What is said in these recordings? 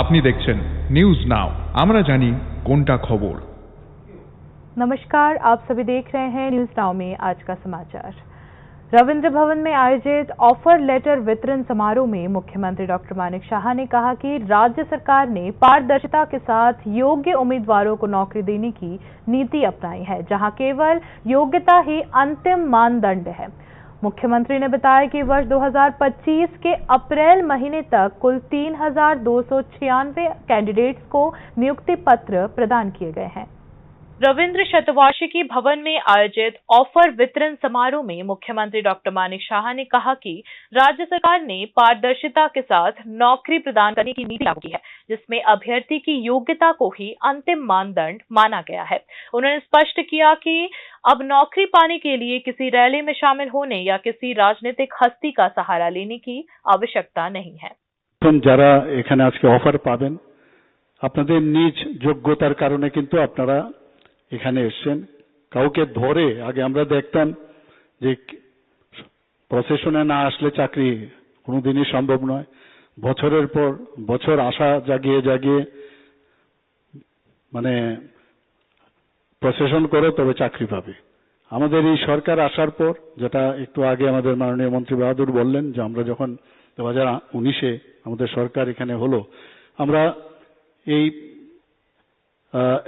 আপনি দেখছেন news now আমরা জানি কোনটা খবর। नमस्कार, आप सभी देख रहे हैं न्यूज नाउ में आज का समाचार। रविंद्र भवन में आयोजित ऑफर लेटर वितरण समारोह में मुख्यमंत्री डॉक्टर मानिक शाह ने कहा कि राज्य सरकार ने पारदर्शिता के साथ योग्य उम्मीदवारों को नौकरी देने की नीति अपनाई है, जहां केवल योग्यता ही अंतिम मानदंड है। मुख्यमंत्री ने बताया कि वर्ष 2025 के अप्रैल महीने तक कुल 3,296 कैंडिडेट्स को नियुक्ति पत्र प्रदान किए गए हैं। रविंद्र शतवार्षिकी भवन में आयोजित ऑफर वितरण समारोह में मुख्यमंत्री डॉक्टर मानिक शाह ने कहा कि राज्य सरकार ने पारदर्शिता के साथ नौकरी प्रदान करने की नीति लागू की है, जिसमें अभ्यर्थी की योग्यता को ही अंतिम मानदंड माना गया है। उन्होंने स्पष्ट किया कि अब नौकरी पाने के लिए किसी रैली में शामिल होने या किसी राजनीतिक हस्ती का सहारा लेने की आवश्यकता नहीं है। যারা এখানে আজকে অফার পাবেন আপনাদের নিজ যোগ্যতার কারণে কিন্তু আপনারা এখানে এসেছেন। কাউকে ধরে আগে আমরা দেখতাম যে প্রসেশনে না আসলে চাকরি কোনোদিনই সম্ভব নয়। বছরের পর বছর আশা জাগিয়ে জাগিয়ে মানে প্রসেশন করো তবে চাকরি পাবে। আমাদের এই সরকার আসার পর, যেটা একটু আগে আমাদের মাননীয় মন্ত্রী বাহাদুর বললেন, যে আমরা যখন 2019-এ আমাদের সরকার এখানে হলো, আমরা এই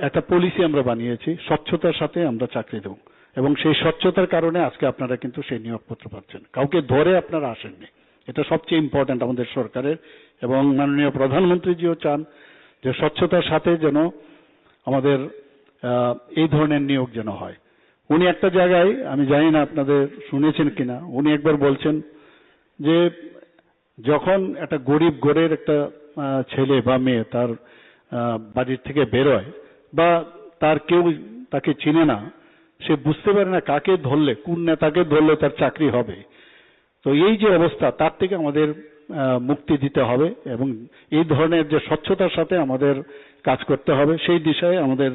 একটা পলিসি আমরা বানিয়েছি, স্বচ্ছতার সাথে আমরা চাকরি দেব, এবং সেই স্বচ্ছতার কারণে আজকে আপনারা কিন্তু সেই নিয়োগপত্র পাচ্ছেন। কাউকে ধরে আপনারা আসেননি, এটা সবচেয়ে ইম্পর্টেন্ট আমাদের সরকারের। এবং মাননীয় প্রধানমন্ত্রীজিও চান যে স্বচ্ছতার সাথে যেন আমাদের এই ধরনের নিয়োগ যেন হয়। উনি একটা জায়গায়, আমি জানি না আপনাদের শুনেছেন কিনা, উনি একবার বলছেন যে যখন একটা গরিব ঘরের একটা ছেলে বা মেয়ে তার বাড়ির থেকে বেরোয় বা তার কেউ তাকে চিনে না, সে বুঝতে পারে না কাকে ধরলে, কোন নেতাকে ধরলে তার চাকরি হবে। তো এই যে অবস্থা, তার থেকে আমাদের মুক্তি দিতে হবে এবং এই ধরনের যে স্বচ্ছতার সাথে আমাদের কাজ করতে হবে, সেই দিশায় আমাদের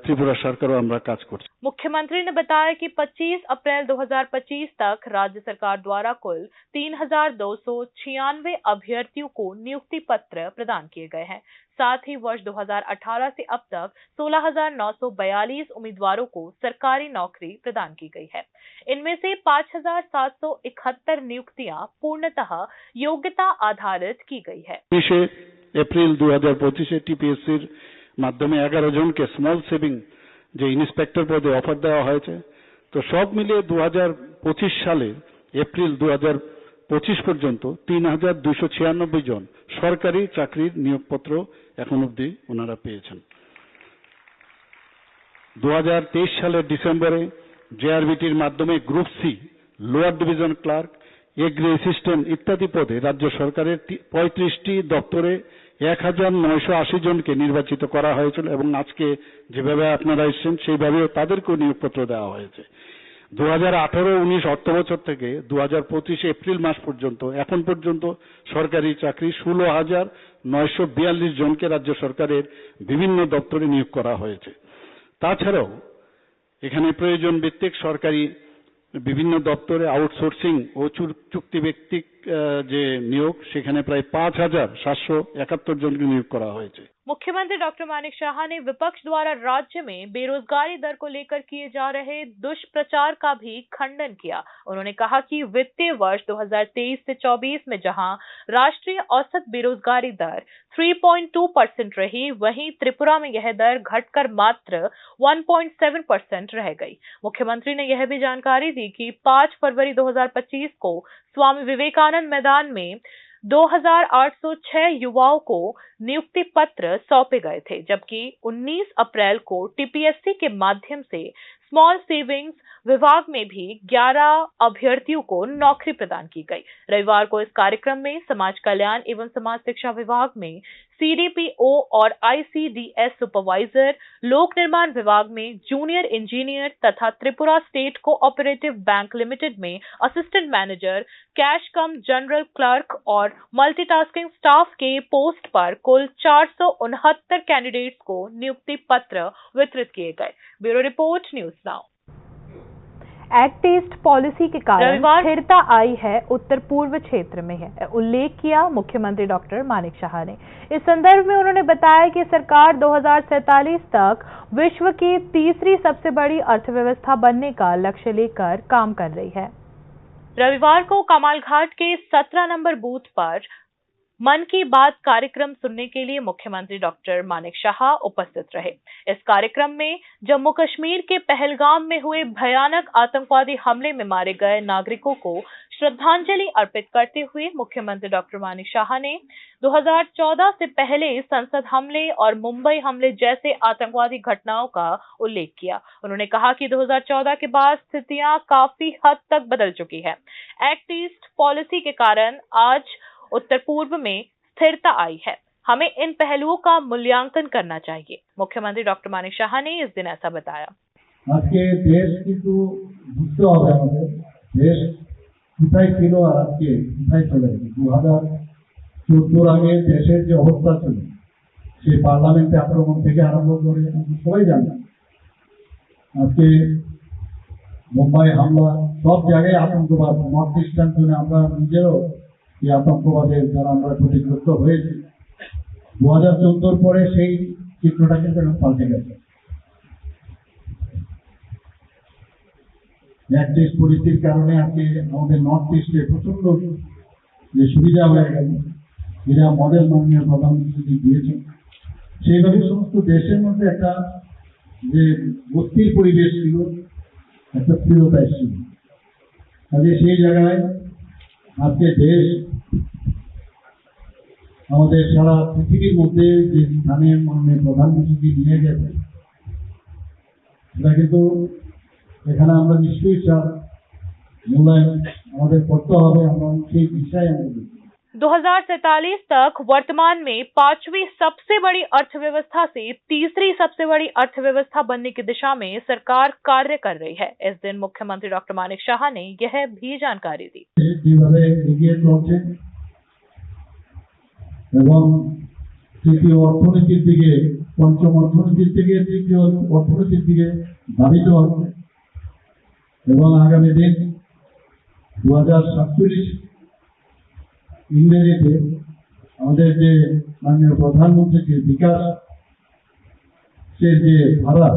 त्रिपुरा सरकार আমরা কাজ করছি। मुख्यमंत्री ने बताया कि 25 अप्रैल 2025 तक राज्य सरकार द्वारा कुल 3,296 अभ्यर्थियों को नियुक्ति पत्र प्रदान किए गए हैं। साथ ही वर्ष 2018 से अब तक 16,942 उम्मीदवारों को सरकारी नौकरी प्रदान की गई है। इनमें से 5,771 नियुक्तियां पूर्णतः योग्यता आधारित की गई है। 20 এপ্রিল 2025-এ টিপিএসসির মাধ্যমে 11 জনকে স্মল সেভিং যে ইন্সপেক্টর পদে অফার দেওয়া হয়েছে। তো সব মিলিয়ে 2025 সালের এপ্রিল 2025 পর্যন্ত 3,296 জন সরকারি চাকরির নিয়োগপত্র এখন অবধি ওনারা পেয়েছেন। 2023 সালের ডিসেম্বরে জেআরবিটির মাধ্যমে group C, lower division clerk, agri assistant ইত্যাদি পদে রাজ্য সরকারের 35টি দপ্তরে 1,980 জনকে নির্বাচিত করা হয়েছিল এবং আজকে যেভাবে আপনারা এসেছেন সেইভাবেও তাদেরকেও নিয়োগপত্র দেওয়া হয়েছে। 2018-19 অর্থবছর থেকে 2025 এপ্রিল মাস পর্যন্ত এখন পর্যন্ত সরকারি চাকরি 16,942 জনকে রাজ্য সরকারের বিভিন্ন দপ্তরে নিয়োগ করা হয়েছে। তাছাড়াও এখানে প্রয়োজন ভিত্তিক সরকারি বিভিন্ন দপ্তরে আউটসোর্সিং ও চুক্তিভিত্তিক যে নিয়োগ, সেখানে প্রায় 5,771 জনকে নিয়োগ করা হয়েছে। मुख्यमंत्री डॉक्टर मानिक शाह ने विपक्ष द्वारा राज्य में बेरोजगारी दर को लेकर किए जा रहे दुष्प्रचार का भी खंडन किया। उन्होंने कहा कि वित्तीय वर्ष 2023 से 24 में जहां राष्ट्रीय औसत बेरोजगारी दर 3.2% रही, वहीं त्रिपुरा में यह दर घटकर मात्र 1.7% रह गई। मुख्यमंत्री ने यह भी जानकारी दी कि 5 फरवरी 2025 को स्वामी विवेकानंद मैदान में 2,806 युवाओं को नियुक्ति पत्र सौंपे गए थे, जबकि 19 अप्रैल को टीपीएससी के माध्यम से स्मॉल सेविंग्स विभाग में भी 11 अभ्यर्थियों को नौकरी प्रदान की गई। रविवार को इस कार्यक्रम में समाज कल्याण एवं समाज शिक्षा विभाग में सीडीपीओ और आईसीडीएस सुपरवाइजर, लोक निर्माण विभाग में जूनियर इंजीनियर तथा Tripura state cooperative bank limited में असिस्टेंट मैनेजर, कैश कम जनरल क्लर्क और मल्टीटास्किंग स्टाफ के पोस्ट पर कुल 469 कैंडिडेट्स को नियुक्ति पत्र वितरित किए गए। Bureau report, news now. Act east policy के कारण रविवार स्थिरता आई है, उत्तर पूर्व क्षेत्र में है, उल्लेख किया मुख्यमंत्री डॉक्टर मानिक शाह ने। इस संदर्भ में उन्होंने बताया कि सरकार 2047 तक विश्व की तीसरी सबसे बड़ी अर्थव्यवस्था बनने का लक्ष्य लेकर काम कर रही है। रविवार को कमालघाट के 17 नंबर बूथ पर मन की बात कार्यक्रम सुनने के लिए मुख्यमंत्री डॉक्टर मानिक शाह उपस्थित रहे। इस कार्यक्रम में जम्मू कश्मीर के पहलगाम में हुए भयानक आतंकवादी हमले में मारे गए नागरिकों को श्रद्धांजलि अर्पित करते हुए मुख्यमंत्री डॉक्टर मानिक शाह ने 2014 से पहले संसद हमले और मुंबई हमले जैसे आतंकवादी घटनाओं का उल्लेख किया। उन्होंने कहा कि 2014 के बाद स्थितियां काफी हद तक बदल चुकी है। एक्ट ईस्ट पॉलिसी के कारण आज उत्तर पूर्व में स्थिरता आई है। हमें इन पहलुओं का मूल्यांकन करना चाहिए। मुख्यमंत्री डॉक्टर मानिक शाह ने इस दिन ऐसा बताया। आज के देश কিন্তু বুঝতে হবে আমাদের দেশ কোথায় ছিল আর আজকে কোথায় চলে গেছে। 2014 আগে দেশের যে অবস্থা ছিল সেই পার্লামেন্টে আক্রমণ থেকে আরম্ভ করে সবাই জানে। আজকে মুম্বাই হামলা সব জায়গায় আতঙ্কবাদ নর্থ ইস্টার্ন জোনে আমরা নিজেরও এই আতঙ্কবাদের যারা আমরা ক্ষতিগ্রস্ত হয়েছি 2014 পরে সেই চিত্রটা কিন্তু পাল্টে গেছে। एक्ट ईस्ट पॉलिसिर कारणे आजके আমাদের নর্থ ইস্টে প্রচন্ড যে সুবিধা হয়ে গেল এরা মডেল মাননীয় প্রধানমন্ত্রী দিয়েছেন সেইভাবে সমস্ত দেশের মধ্যে একটা যে গতির পরিবেশ ছিল একটা স্থিরতা ছিল। কাজে সেই জায়গায় আজকে দেশ আমাদের সারা পৃথিবীর মধ্যে যে স্থানে মাননীয় প্রধানমন্ত্রী নিয়ে গেছে সেটা কিন্তু এখানে আমরা নিশ্চয়ই চার মূল্যায়ন আমাদের করতে হবে। আমরা সেই বিষয়ে 2047 तक वर्तमान में 5वीं सबसे बड़ी अर्थव्यवस्था से तीसरी सबसे बड़ी अर्थव्यवस्था बनने की दिशा में सरकार कार्य कर रही है। इस दिन मुख्यमंत्री डॉक्टर मानिक शाह ने यह भी जानकारी दी। যেভাবে এগিয়ে চলছে এবং তৃতীয় অর্থনীতির দিকে পঞ্চম অর্থনীতির থেকে তৃতীয় অর্থনীতির দিকে ধাবিত হচ্ছে এবং আগামী দিন 2047 ইংরেজিতে আমাদের যে মাননীয় প্রধানমন্ত্রীর যে বিকাশ সে যে ধারা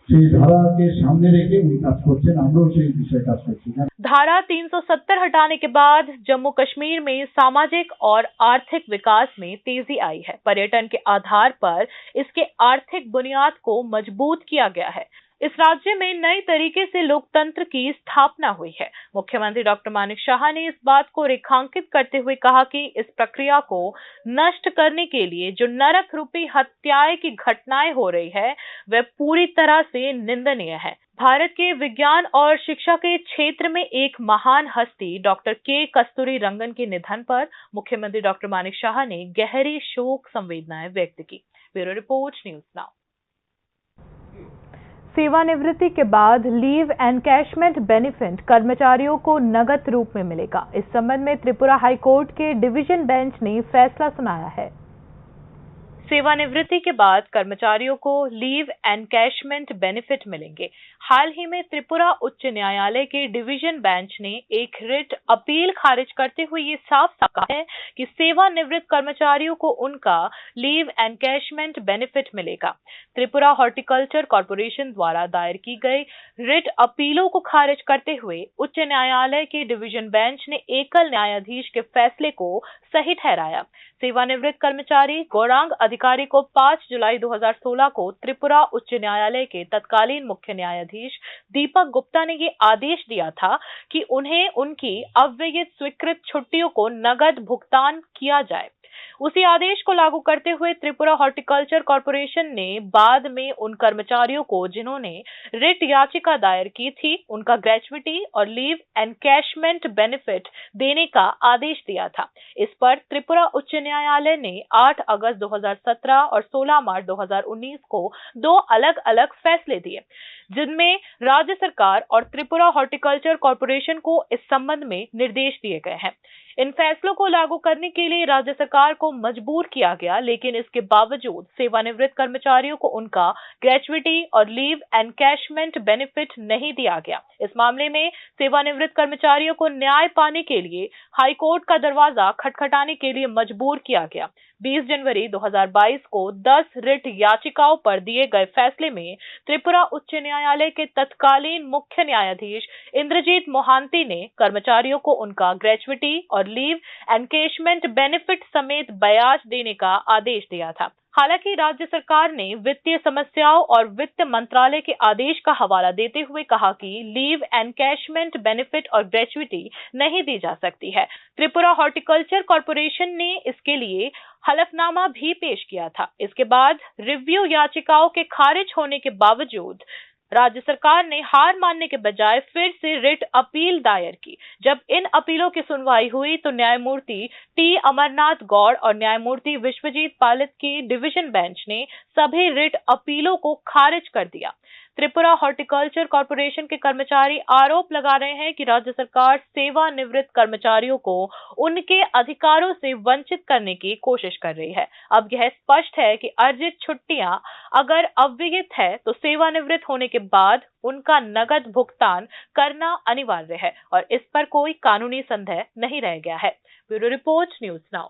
সেই ধারাকে সামনে রেখে উনি কাজ করছেন, আমরাও সেই বিষয়ে কাজ করছি। धारा 370 हटाने के बाद जम्मू कश्मीर में सामाजिक और आर्थिक विकास में तेजी आई है। पर्यटन के आधार पर इसके आर्थिक बुनियाद को मजबूत किया गया है। इस राज्य में नए तरीके से लोकतंत्र की स्थापना हुई है। मुख्यमंत्री डॉक्टर मानिक शाह ने इस बात को रेखांकित करते हुए कहा कि इस प्रक्रिया को नष्ट करने के लिए जो नरक रूपी हत्याएं की घटनाएं हो रही है वह पूरी तरह से निंदनीय है। भारत के विज्ञान और शिक्षा के क्षेत्र में एक महान हस्ती डॉक्टर के कस्तूरी रंगन के निधन पर मुख्यमंत्री डॉक्टर मानिक शाह ने गहरी शोक संवेदनाएं व्यक्त की। Bureau report, news now. सेवानिवृत्ति के बाद लीव एनकैशमेंट बेनिफिट कर्मचारियों को नगद रूप में मिलेगा। इस संबंध में त्रिपुरा हाईकोर्ट के डिवीजन बेंच ने फैसला सुनाया है। सेवानिवृत्ति के बाद कर्मचारियों को लीव एनकैशमेंट बेनिफिट मिलेंगे। हाल ही में त्रिपुरा उच्च न्यायालय के डिवीजन बेंच ने एक रिट अपील खारिज करते हुए ये साफ कहा है कि सेवानिवृत्त कर्मचारियों को उनका लीव एनकैशमेंट बेनिफिट मिलेगा। त्रिपुरा हॉर्टिकल्चर कॉर्पोरेशन द्वारा दायर की गई रिट अपीलों को खारिज करते हुए उच्च न्यायालय के डिवीजन बेंच ने एकल न्यायाधीश के फैसले को सही ठहराया। सेवानिवृत्त कर्मचारी गौरांग अधिकारी को 5 जुलाई 2016 को त्रिपुरा उच्च न्यायालय के तत्कालीन मुख्य न्यायाधीश दीपक गुप्ता ने ये आदेश दिया था कि उन्हें उनकी अव्ययित स्वीकृत छुट्टियों को नगद भुगतान किया जाए। उसी आदेश को लागू करते हुए त्रिपुरा हॉर्टिकल्चर कॉर्पोरेशन ने बाद में उन कर्मचारियों को जिन्होंने रिट याचिका दायर की थी उनका ग्रेच्युटी और लीव एनकैशमेंट बेनिफिट देने का आदेश दिया था। इस पर त्रिपुरा उच्च न्यायालय ने 8 अगस्त 2017 और 16 मार्च 2019 को 2 अलग-अलग फैसले दिए, जिनमें राज्य सरकार और त्रिपुरा हॉर्टिकल्चर कॉर्पोरेशन को इस संबंध में निर्देश दिए गए हैं। इन फैसलों को लागू करने के लिए राज्य सरकार को मजबूर किया गया, लेकिन इसके बावजूद सेवानिवृत्त कर्मचारियों को उनका ग्रेच्युटी और लीव एनकैशमेंट बेनिफिट नहीं दिया गया। इस मामले में सेवानिवृत्त कर्मचारियों को न्याय पाने के लिए हाईकोर्ट का दरवाजा खटखटाने के लिए मजबूर किया गया। 20 जनवरी 2022 को 10 रिट याचिकाओं पर दिए गए फैसले में त्रिपुरा उच्च न्यायालय के तत्कालीन मुख्य न्यायाधीश इंद्रजीत मोहांती ने कर्मचारियों को उनका ग्रेच्युटी और लीव एनकेशमेंट बेनिफिट समेत ब्याज देने का आदेश दिया था। हालांकि राज्य सरकार ने वित्तीय समस्याओं और वित्त मंत्रालय के आदेश का हवाला देते हुए कहा कि लीव एनकैशमेंट बेनिफिट और ग्रेच्युटी नहीं दी जा सकती है। त्रिपुरा हॉर्टिकल्चर कॉर्पोरेशन ने इसके लिए हलफनामा भी पेश किया था। इसके बाद रिव्यू याचिकाओं के खारिज होने के बावजूद राज्य सरकार ने हार मानने के बजाय फिर से रिट अपील दायर की। जब इन अपीलों की सुनवाई हुई तो न्यायमूर्ति टी अमरनाथ गौड़ और न्यायमूर्ति विश्वजीत पालित की डिवीजन बेंच ने सभी रिट अपीलों को खारिज कर दिया। त्रिपुरा हॉर्टिकल्चर कॉर्पोरेशन के कर्मचारी आरोप लगा रहे हैं कि राज्य सरकार सेवानिवृत्त कर्मचारियों को उनके अधिकारों से वंचित करने की कोशिश कर रही है। अब यह स्पष्ट है कि अर्जित छुट्टियां अगर अविहित है तो सेवानिवृत्त होने के बाद उनका नकद भुगतान करना अनिवार्य है और इस पर कोई कानूनी संदेह नहीं रह गया है। Bureau report, news now.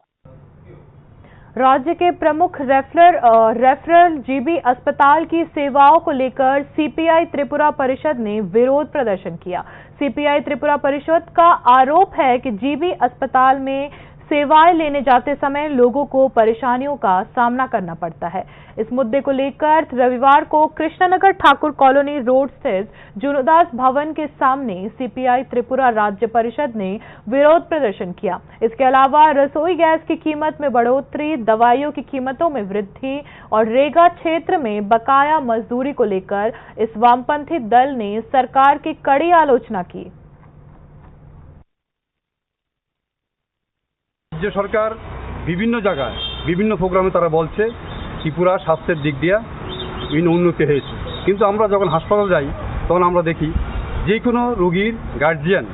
राज्य के प्रमुख रेफरल जीबी अस्पताल की सेवाओं को लेकर सीपीआई त्रिपुरा परिषद ने विरोध प्रदर्शन किया। सीपीआई त्रिपुरा परिषद का आरोप है कि जीबी अस्पताल में सेवाएं लेने जाते समय लोगों को परेशानियों का सामना करना पड़ता है। इस मुद्दे को लेकर रविवार को कृष्णनगर ठाकुर कॉलोनी रोड स्थित जुनुदास भवन के सामने सीपीआई त्रिपुरा राज्य परिषद ने विरोध प्रदर्शन किया। इसके अलावा रसोई गैस की कीमत में बढ़ोतरी, दवाइयों की कीमतों में वृद्धि और रेगा क्षेत्र में बकाया मजदूरी को लेकर इस वामपंथी दल ने सरकार की कड़ी आलोचना की। राज्य सरकार विभिन्न जगह विभिन्न प्रोग्रामे तारा बोलছে त्रिपुरा स्वास्थ्যের দিক দিয়ে বিভিন্ন উন্নতি হয়েছে, কিন্তু আমরা যখন হাসপাতাল যাই তখন আমরা দেখি যে কোনো রোগীর গার্জিয়ান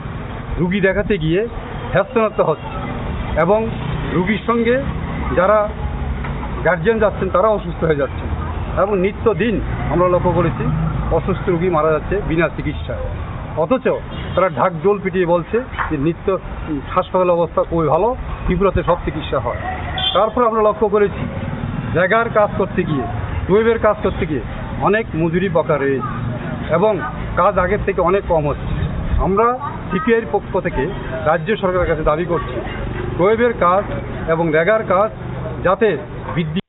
রোগী দেখাতে গিয়ে হ্যাস্যনাত্য হচ্ছে এবং রোগীর সঙ্গে যারা গার্জিয়ান যাচ্ছেন তারা অসুস্থ হয়ে যাচ্ছেন এবং নিত্যদিন আমরা লক্ষ্য করেছি অসুস্থ রোগী মারা যাচ্ছে বিনা চিকিৎসায়। অথচ তারা ঢাকঢোল পিটিয়ে বলছে যে নিত্য হাসপাতাল অবস্থা খুবই ভালো, ত্রিপুরাতে সব চিকিৎসা হয়। তারপর আমরা লক্ষ্য করেছি জায়গার কাজ করতে গিয়ে, ওয়েবের কাজ করতে গিয়ে অনেক মজুরি বকা রয়েছে এবং কাজ আগের থেকে অনেক কম হচ্ছে। আমরা সিপিআইয়ের পক্ষ থেকে রাজ্য সরকারের কাছে দাবি করছি ওয়েবের কাজ এবং রেগার কাজ যাতে বৃদ্ধি।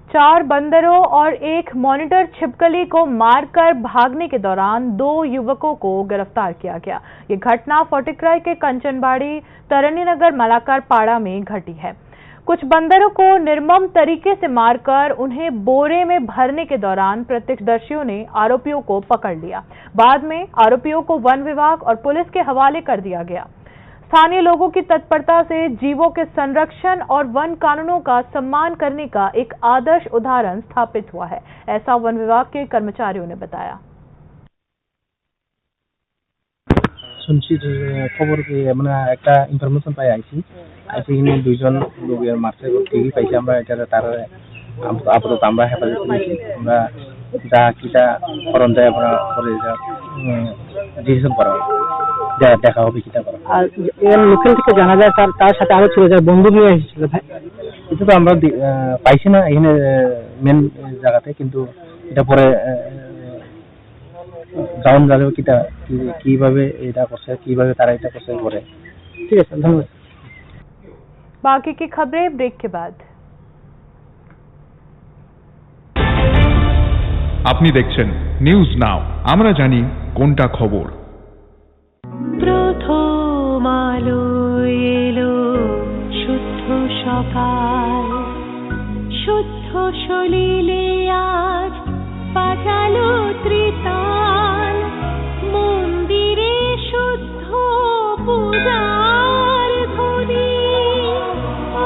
4 बंदरों और एक मॉनिटर छिपकली को मारकर भागने के दौरान 2 युवकों को गिरफ्तार किया गया। ये घटना फोर्टिक्राई के कंचनबाड़ी तरनीनगर मलाकार पाड़ा में घटी है। कुछ बंदरों को निर्मम तरीके से मारकर उन्हें बोरे में भरने के दौरान प्रत्यक्षदर्शियों ने आरोपियों को पकड़ लिया। बाद में आरोपियों को वन विभाग और पुलिस के हवाले कर दिया गया। स्थानीय लोगों की तत्परता से जीवों के संरक्षण और वन कानूनों का सम्मान करने का एक आदर्श उदाहरण स्थापित हुआ है, ऐसा वन विभाग के कर्मचारियों ने बताया। শুনছি খবর মানে একটা ইনফরমেশন পাই আইছি এখানে 2 জন লোকের মারছে টিভি পাইছি আমরা এটা তার আপাতত আমরা হেফাজত নিয়েছি। আমরা যা কিটা করণ যায় আমরা করে ডিসিশন করা যা দেখা হবে কিটা করা। আর এর লোকাল থেকে জানা যায় তার সাথে আরো ছিল যার বন্ধু নিয়ে এসেছিল ভাই, এটা তো আমরা পাইছি না এখানে মেন জায়গাতে, কিন্তু এটা পরে গ্রাউন্ড যাবে কিটা কিভাবে এটা করছে কিভাবে তারা এটা করছে করে। ঠিক আছে, ধন্যবাদ। बाकी की खबरें ब्रेक के बाद। আপনি দেখছেন নিউজ নাও, আমরা জানি কোনটা খবর। প্রথম আলো এলো শুদ্ধ সকাল, শুদ্ধ সলিলে আজ বাজালো ত্রিতাল, মন্দিরে শুদ্ধ পূজার ধ্বনি,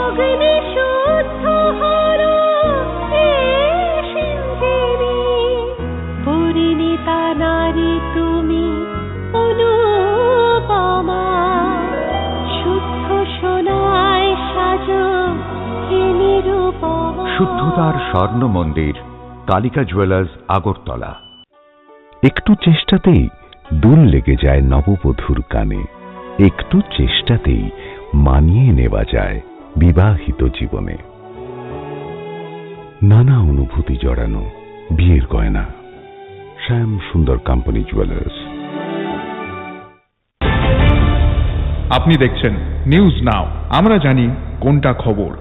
অগ্নি শুদ্ধ হর সিন্ধি, পরিণীতা নারী তুমি অনুপমা। শুদ্ধতার স্বর্ণ মন্দির কালিকা জুয়েলার্স আগরতলা। একটু চেষ্টাতেই দুল লেগে যায় নববধূর কানে, একটু চেষ্টাতেই মানিয়ে নেওয়া যায় বিবাহিত জীবনে। নানা অনুভূতি জড়ানো বিয়ের গয়না, শ্যাম সুন্দর কোম্পানি জুয়েলার্স। আপনি দেখছেন নিউজ নাও, আমরা জানি কোনটা খবর।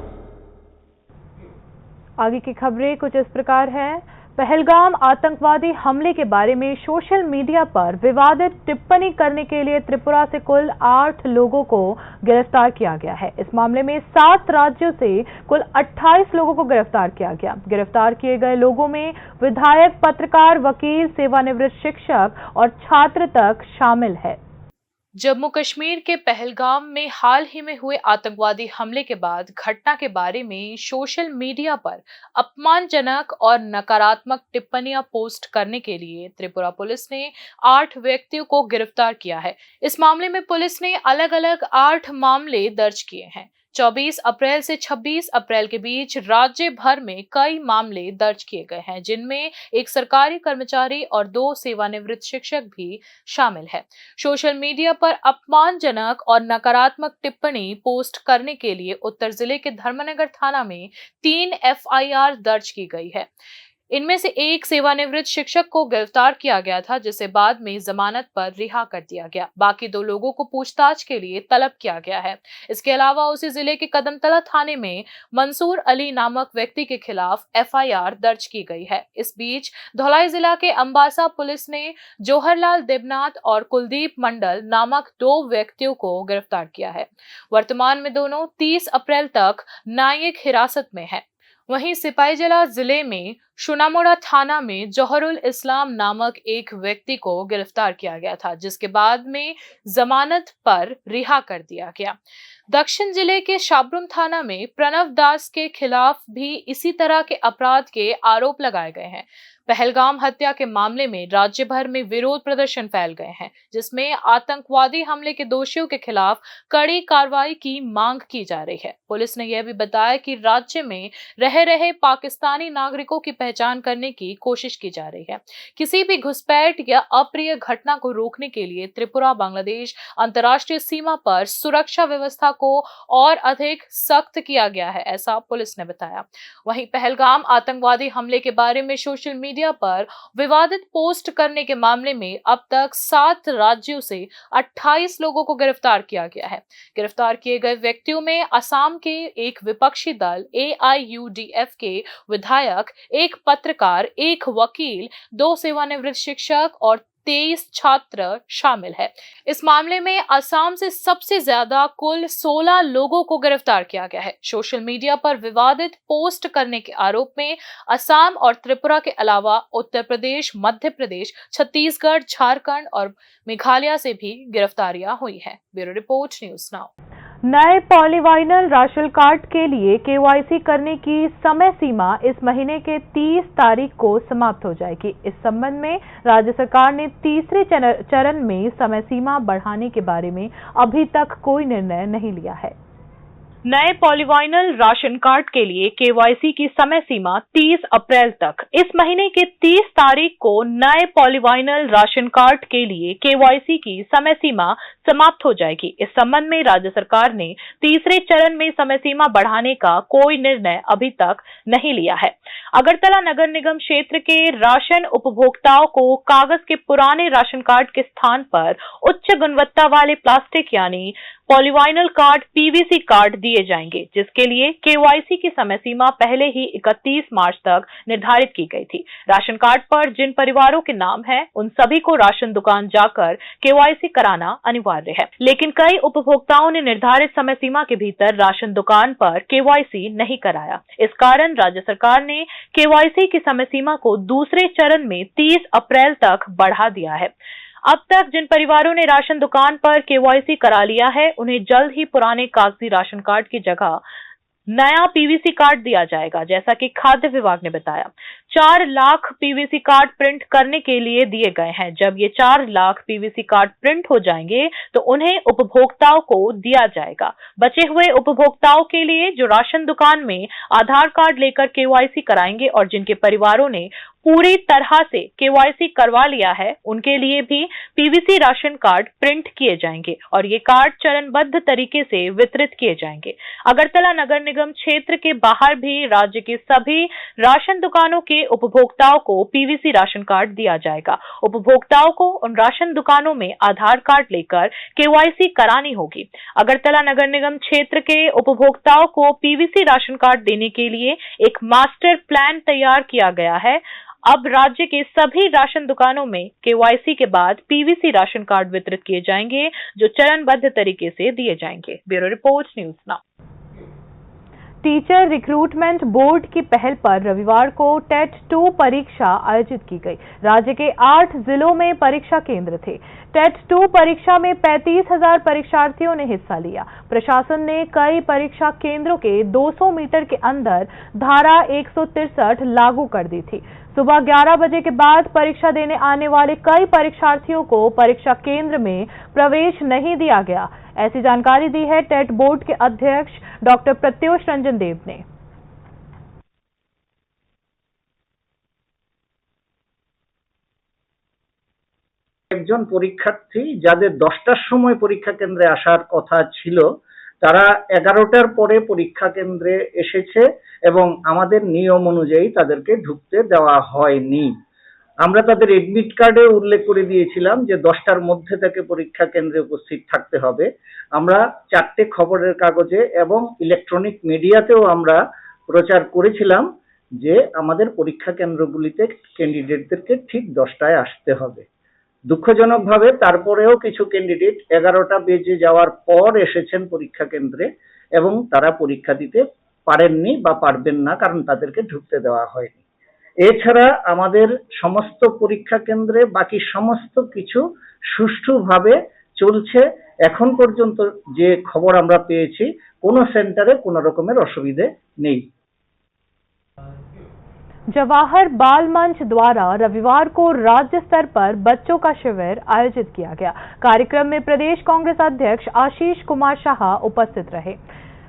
आगे की खबरें कुछ इस प्रकार हैं। पहलगाम आतंकवादी हमले के बारे में सोशल मीडिया पर विवादित टिप्पणी करने के लिए त्रिपुरा से कुल 8 लोगों को गिरफ्तार किया गया है। इस मामले में 7 राज्यों से कुल 28 लोगों को गिरफ्तार किया गया। गिरफ्तार किए गए लोगों में विधायक, पत्रकार, वकील, सेवानिवृत्त शिक्षक और छात्र तक शामिल है। जम्मू कश्मीर के पहलगाम में हाल ही में हुए आतंकवादी हमले के बाद घटना के बारे में सोशल मीडिया पर अपमानजनक और नकारात्मक टिप्पणियां पोस्ट करने के लिए त्रिपुरा पुलिस ने 8 व्यक्तियों को गिरफ्तार किया है। इस मामले में पुलिस ने अलग अलग 8 मामले दर्ज किए हैं। 24 अप्रैल से 26 अप्रैल के बीच राज्य भर में कई मामले दर्ज किए गए हैं, जिनमें एक सरकारी कर्मचारी और 2 सेवानिवृत्त शिक्षक भी शामिल है। सोशल मीडिया पर अपमानजनक और नकारात्मक टिप्पणी पोस्ट करने के लिए उत्तर जिले के धर्मनगर थाना में 3 FIR दर्ज की गई है। इनमें से एक सेवानिवृत्त शिक्षक को गिरफ्तार किया गया था, जिसे बाद में जमानत पर रिहा कर दिया गया। बाकी 2 लोगों को पूछताछ के लिए तलब किया गया है। इसके अलावा उसी जिले के कदमतला थाने में मंसूर अली नामक व्यक्ति के खिलाफ FIR दर्ज की गई है। इस बीच धौलाई जिला के अंबासा पुलिस ने जौहरलाल देबनाथ और कुलदीप मंडल नामक 2 व्यक्तियों को गिरफ्तार किया है। वर्तमान में दोनों 30 अप्रैल तक न्यायिक हिरासत में है। वहीं सिपाहीजला जिले में शुनामुड़ा थाना में जौहरुल इस्लाम नामक एक व्यक्ति को गिरफ्तार किया गया था, जिसके बाद में जमानत पर रिहा कर दिया गया। दक्षिण जिले के शाबरुम थाना में प्रणव दास के खिलाफ भी इसी तरह के अपराध के आरोप लगाए गए हैं। पहलगाम हत्या के मामले में राज्य भर में विरोध प्रदर्शन फैल गए हैं, जिसमें आतंकवादी हमले के दोषियों के खिलाफ कड़ी कार्रवाई की मांग की जा रही है। पुलिस ने यह भी बताया कि राज्य में रह रहे पाकिस्तानी नागरिकों की पहचान करने की कोशिश की जा रही है। किसी भी घुसपैठ या अप्रिय घटना को रोकने के लिए त्रिपुरा बांग्लादेश अंतर्राष्ट्रीय सीमा पर सुरक्षा व्यवस्था को और अधिक सख्त किया गया है, ऐसा पुलिस ने बताया। वहीं पहलगाम आतंकवादी हमले के बारे में सोशल मीडिया पर विवादित पोस्ट करने के मामले में अब तक 7 राज्यों से 28 लोगों को गिरफ्तार किया गया है। गिरफ्तार किए गए व्यक्तियों में असम के एक विपक्षी दल AIUDF के विधायक, एक पत्रकार, एक वकील, 2 सेवानिवृत्त शिक्षक और 23 छात्र शामिल है। इस मामले में असम से सबसे ज्यादा कुल 16 लोगों को गिरफ्तार किया गया है। सोशल मीडिया पर विवादित पोस्ट करने के आरोप में असम और त्रिपुरा के अलावा उत्तर प्रदेश, मध्य प्रदेश, छत्तीसगढ़, झारखंड और मेघालय से भी गिरफ्तारियां हुई हैं। Bureau report, news now. नए पॉलीवाइनल राशन कार्ड के लिए KYC करने की समय सीमा इस महीने के 30 तारीख को समाप्त हो जाएगी। इस संबंध में राज्य सरकार ने तीसरे चरण में समय सीमा बढ़ाने के बारे में अभी तक कोई निर्णय नहीं लिया है। नए पॉलीवाइनल राशन कार्ड के लिए KYC की समय सीमा 30 अप्रैल तक। इस महीने के 30 तारीख को नए पॉलीवाइनल राशन कार्ड के लिए KYC की समय सीमा समाप्त हो जाएगी। इस संबंध में राज्य सरकार ने तीसरे चरण में समय सीमा बढ़ाने का कोई निर्णय अभी तक नहीं लिया है। अगरतला नगर निगम क्षेत्र के राशन उपभोक्ताओं को कागज के पुराने राशन कार्ड के स्थान पर उच्च गुणवत्ता वाले प्लास्टिक यानी पॉलीवाइनल कार्ड PVC कार्ड दिए जाएंगे, जिसके लिए KYC की समय सीमा पहले ही 31 मार्च तक निर्धारित की गई थी। राशन कार्ड पर जिन परिवारों के नाम हैं, उन सभी को राशन दुकान जाकर KYC कराना अनिवार्य है, लेकिन कई उपभोक्ताओं ने निर्धारित समय सीमा के भीतर राशन दुकान पर KYC नहीं कराया। इस कारण राज्य सरकार ने KYC की समय सीमा को दूसरे चरण में 30 अप्रैल तक बढ़ा दिया है। अब तक जिन परिवारों ने राशन दुकान पर KYC करा लिया है, उन्हें जल्द ही पुराने कागजी राशन कार्ड की जगह नया पीवीसी कार्ड दिया जाएगा। जैसा कि खाद्य विभाग ने बताया, 4 लाख पीवीसी कार्ड प्रिंट करने के लिए दिए गए हैं। जब ये 4 लाख पीवीसी कार्ड प्रिंट हो जाएंगे तो उन्हें उपभोक्ताओं को दिया जाएगा। बचे हुए उपभोक्ताओं के लिए जो राशन दुकान में आधार कार्ड लेकर केवाईसी कराएंगे और जिनके परिवारों ने पूरी तरह से केवाईसी करवा लिया है, उनके लिए भी पीवीसी राशन कार्ड प्रिंट किए जाएंगे और ये कार्ड चरणबद्ध तरीके से वितरित किए जाएंगे। अगरतला नगर निगम क्षेत्र के बाहर भी राज्य के सभी राशन दुकानों के उपभोक्ताओं को पीवीसी राशन कार्ड दिया जाएगा। उपभोक्ताओं को उन राशन दुकानों में आधार कार्ड लेकर केवाईसी करानी होगी। अगरतला नगर निगम क्षेत्र के उपभोक्ताओं को पीवीसी राशन कार्ड देने के लिए एक मास्टर प्लान तैयार किया गया है। अब राज्य के सभी राशन दुकानों में केवाईसी के बाद पीवीसी राशन कार्ड वितरित किए जाएंगे, जो चरणबद्ध तरीके से दिए जाएंगे। Bureau report, news now. Teacher recruitment board की पहल पर रविवार को टेट 2 परीक्षा आयोजित की गई। राज्य के 8 जिलों में परीक्षा केंद्र थे। टेट 2 परीक्षा में 35,000 परीक्षार्थियों ने हिस्सा लिया। प्रशासन ने कई परीक्षा केंद्रों के 200 मीटर के अंदर धारा 163 लागू कर दी थी। सुबह 11 बजे के बाद परीक्षा देने आने वाले कई परीक्षार्थियों को परीक्षा केंद्र में प्रवेश नहीं दिया गया। ऐसी जानकारी दी है टेट बोर्ड के अध्यक्ष डॉक्टर प्रत्युष रंजन देव ने। একজন পরীক্ষার্থী যাদের 10টার সময় পরীক্ষা কেন্দ্রে আসার কথা ছিল তারা 11টার পরে পরীক্ষা কেন্দ্রে এসেছে এবং আমাদের নিয়ম অনুযায়ী তাদেরকে ঢুকতে দেওয়া হয়নি। আমরা তাদের এডমিট কার্ডে উল্লেখ করে দিয়েছিলাম যে 10টার মধ্যে থেকে পরীক্ষা কেন্দ্রে উপস্থিত থাকতে হবে। আমরা 4টে খবরের কাগজে এবং ইলেকট্রনিক মিডিয়াতেও আমরা প্রচার করেছিলাম যে আমাদের পরীক্ষা কেন্দ্রগুলিতে ক্যান্ডিডেটদেরকে ঠিক 10টায় আসতে হবে। দুঃখজনকভাবে তারপরেও কিছু ক্যান্ডিডেট 11টা বেজে যাওয়ার পর এসেছেন পরীক্ষা কেন্দ্রে এবং তারা পরীক্ষা দিতে পারেননি বা পারবেন না, কারণ তাদেরকে ঢুকতে দেওয়া হয়নি। এছাড়া আমাদের সমস্ত পরীক্ষা কেন্দ্রে বাকি সমস্ত কিছু সুষ্ঠুভাবে চলছে। এখন পর্যন্ত যে খবর আমরা পেয়েছি কোনো সেন্টারে কোনো রকমের অসুবিধে নেই। जवाहर बाल मंच द्वारा रविवार को राज्य स्तर पर बच्चों का शिविर आयोजित किया गया। कार्यक्रम में प्रदेश कांग्रेस अध्यक्ष आशीष कुमार शाह उपस्थित रहे।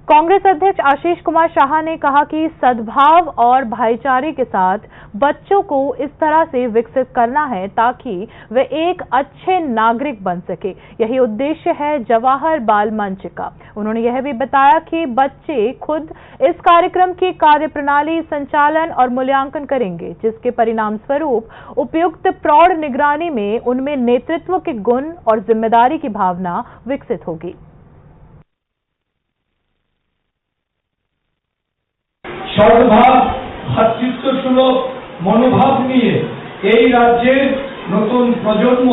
कांग्रेस अध्यक्ष आशीष कुमार शाह ने कहा कि सद्भाव और भाईचारे के साथ बच्चों को इस तरह से विकसित करना है ताकि वे एक अच्छे नागरिक बन सके। यही उद्देश्य है जवाहर बाल मंच का। उन्होंने यह भी बताया कि बच्चे खुद इस कार्यक्रम की कार्यप्रणाली, संचालन और मूल्यांकन करेंगे, जिसके परिणाम स्वरूप उपयुक्त प्रौढ़ निगरानी में उनमें नेतृत्व के गुण और जिम्मेदारी की भावना विकसित होगी। সদ্ভাব, ভ্রাতৃত্বসুলভ মনোভাব নিয়ে এই রাজ্যের নতুন প্রজন্ম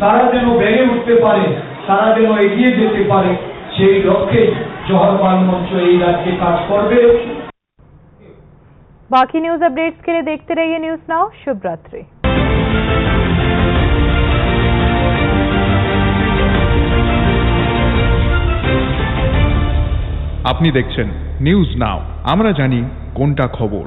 তারা যেন বেড়ে উঠতে পারে, তারা যেন এগিয়ে যেতে পারে, সেই লক্ষ্যে জওহর বাল মঞ্চ এই রাজ্যে কাজ করবে। बाकी न्यूज अपडेट्स के लिए देखते रहिए न्यूज़ नाउ। शुभ रात्रि। আপনি দেখছেন নিউজ নাও, আমরা জানি কোনটা খবর।